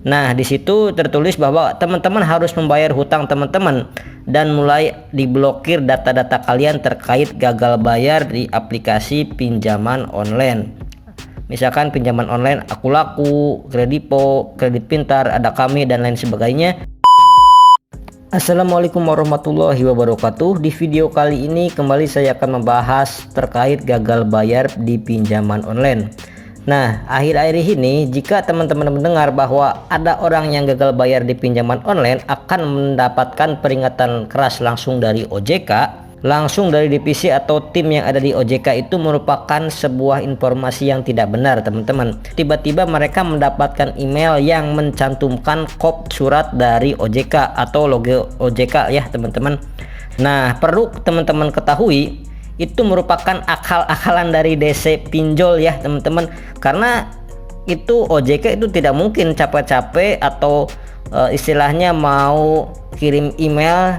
Nah, di situ tertulis bahwa teman-teman harus membayar hutang teman-teman dan mulai diblokir data-data kalian terkait gagal bayar di aplikasi pinjaman online. Misalkan pinjaman online Akulaku, Kredipo, Kredit Pintar, Ada Kami, dan lain sebagainya. Assalamualaikum warahmatullahi wabarakatuh. Di video kali ini kembali saya akan membahas terkait gagal bayar di pinjaman online. Nah, akhir-akhir ini jika teman-teman mendengar bahwa ada orang yang gagal bayar di pinjaman online akan mendapatkan peringatan keras langsung dari OJK, langsung dari divisi atau tim yang ada di OJK, itu merupakan sebuah informasi yang tidak benar, teman-teman. Tiba-tiba mereka mendapatkan email yang mencantumkan kop surat dari OJK atau logo OJK ya, teman-teman. Nah, perlu teman-teman ketahui, itu merupakan akal-akalan dari DC pinjol ya, teman-teman. Karena itu OJK itu tidak mungkin capek-capek atau istilahnya mau kirim email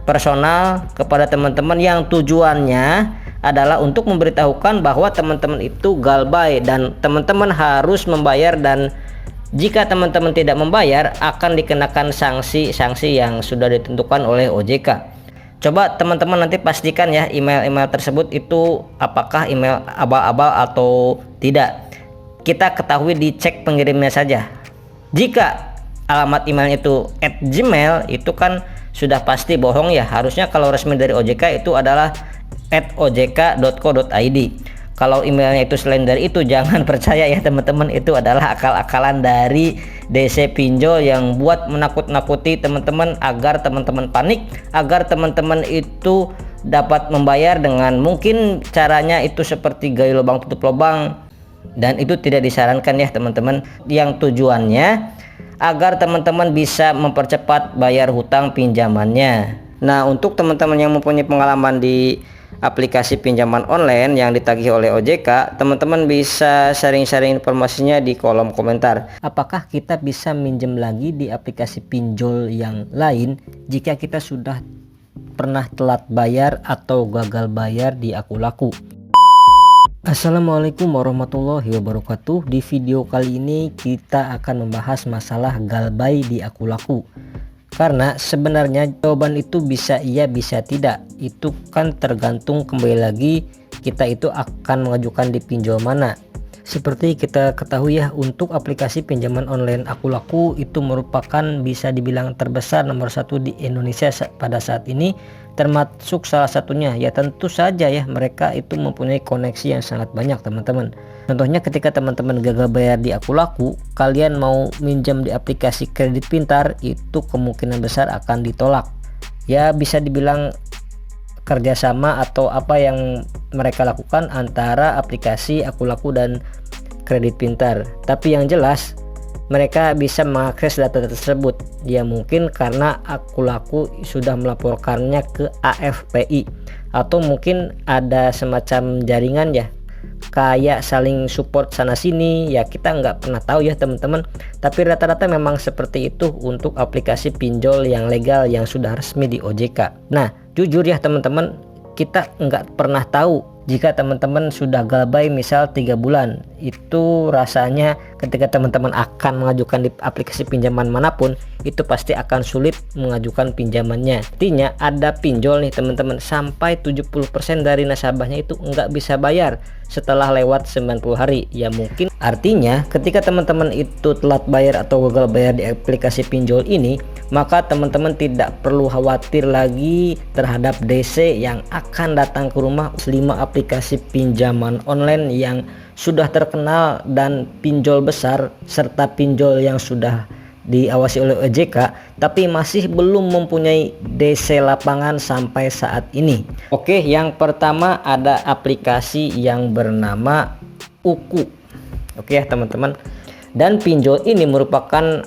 personal kepada teman-teman yang tujuannya adalah untuk memberitahukan bahwa teman-teman itu galbay dan teman-teman harus membayar, dan jika teman-teman tidak membayar akan dikenakan sanksi-sanksi yang sudah ditentukan oleh OJK. Coba teman-teman nanti pastikan ya email-email tersebut itu apakah email abal-abal atau tidak. Kita ketahui dicek pengirimnya saja. Jika alamat email itu @gmail, itu kan sudah pasti bohong ya. Harusnya kalau resmi dari OJK itu adalah @ojk.co.id. Kalau emailnya itu selain dari itu jangan percaya ya, teman-teman. Itu adalah akal-akalan dari DC pinjol yang buat menakut-nakuti teman-teman agar teman-teman panik, agar teman-teman itu dapat membayar dengan mungkin caranya itu seperti gali lubang tutup lubang, dan itu tidak disarankan ya, teman-teman. Yang tujuannya agar teman-teman bisa mempercepat bayar hutang pinjamannya. Nah, untuk teman-teman yang mempunyai pengalaman di aplikasi pinjaman online yang ditagih oleh OJK, teman-teman bisa sharing-sharing informasinya di kolom komentar. Apakah kita bisa minjem lagi di aplikasi pinjol yang lain jika kita sudah pernah telat bayar atau gagal bayar di Akulaku? Assalamualaikum warahmatullahi wabarakatuh. Di video kali ini kita akan membahas masalah galbay di Akulaku. Karena sebenarnya jawaban itu bisa iya bisa tidak, itu kan tergantung kembali lagi kita itu akan mengajukan di pinjol mana. Seperti kita ketahui ya, untuk aplikasi pinjaman online Akulaku itu merupakan bisa dibilang terbesar nomor 1 di Indonesia pada saat ini, termasuk salah satunya ya tentu saja ya mereka itu mempunyai koneksi yang sangat banyak, teman-teman. Contohnya ketika teman-teman gagal bayar di Akulaku, kalian mau minjam di aplikasi Kredit Pintar, itu kemungkinan besar akan ditolak. Ya bisa dibilang kerjasama atau apa yang mereka lakukan antara aplikasi Akulaku dan Kredit Pintar. Tapi yang jelas mereka bisa mengakses data tersebut. Ya mungkin karena Akulaku sudah melaporkannya ke AFPI, atau mungkin ada semacam jaringan ya, kayak saling support sana sini ya, kita nggak pernah tahu ya, teman-teman. Tapi rata-rata memang seperti itu untuk aplikasi pinjol yang legal yang sudah resmi di OJK. Nah, jujur ya teman-teman, kita nggak pernah tahu jika teman-teman sudah galbay misal 3 bulan. Itu rasanya ketika teman-teman akan mengajukan di aplikasi pinjaman manapun, itu pasti akan sulit mengajukan pinjamannya. Artinya ada pinjol nih teman-teman, sampai 70% dari nasabahnya itu nggak bisa bayar setelah lewat 90 hari. Ya mungkin artinya ketika teman-teman itu telat bayar atau gagal bayar di aplikasi pinjol ini, maka teman-teman tidak perlu khawatir lagi terhadap DC yang akan datang ke rumah. 5 aplikasi pinjaman online yang sudah terkenal dan pinjol besar serta pinjol yang sudah diawasi oleh OJK tapi masih belum mempunyai DC lapangan sampai saat ini. Oke, yang pertama ada aplikasi yang bernama Uku. Oke ya teman-teman, dan pinjol ini merupakan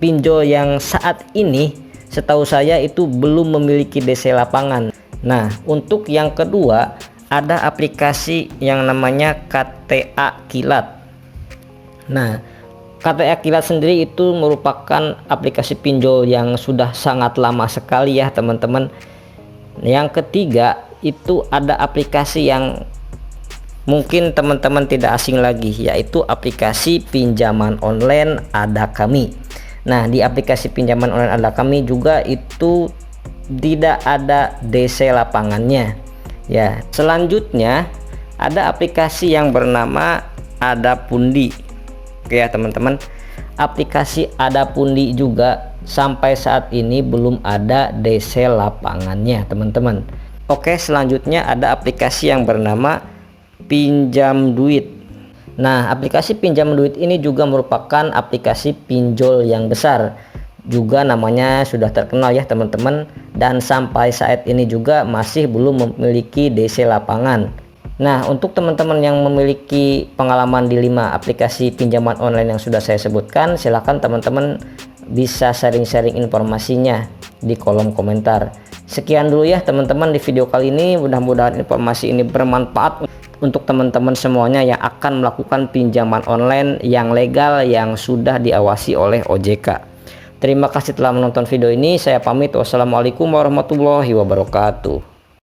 pinjol yang saat ini setahu saya itu belum memiliki DC lapangan. Nah, untuk yang kedua ada aplikasi yang namanya KTA Kilat. Nah, KTA Kilat sendiri itu merupakan aplikasi pinjol yang sudah sangat lama sekali ya, teman-teman. Yang ketiga itu ada aplikasi yang mungkin teman-teman tidak asing lagi, yaitu aplikasi pinjaman online Ada Kami. Nah, di aplikasi pinjaman online Ada Kami juga itu tidak ada DC lapangannya ya. Selanjutnya ada aplikasi yang bernama Adapundi. Oke ya teman-teman, aplikasi Adapundi juga sampai saat ini belum ada DC lapangannya teman-teman. Oke, selanjutnya ada aplikasi yang bernama Pinjam Duit. Nah, aplikasi Pinjam Duit ini juga merupakan aplikasi pinjol yang besar, juga namanya sudah terkenal ya teman-teman, dan sampai saat ini juga masih belum memiliki DC lapangan. Nah, untuk teman-teman yang memiliki pengalaman di 5 aplikasi pinjaman online yang sudah saya sebutkan, silahkan teman-teman bisa sharing-sharing informasinya di kolom komentar. Sekian dulu ya teman-teman di video kali ini, mudah-mudahan informasi ini bermanfaat untuk teman-teman semuanya yang akan melakukan pinjaman online yang legal yang sudah diawasi oleh OJK. Terima kasih telah menonton video ini. Saya pamit. Wassalamualaikum warahmatullahi wabarakatuh.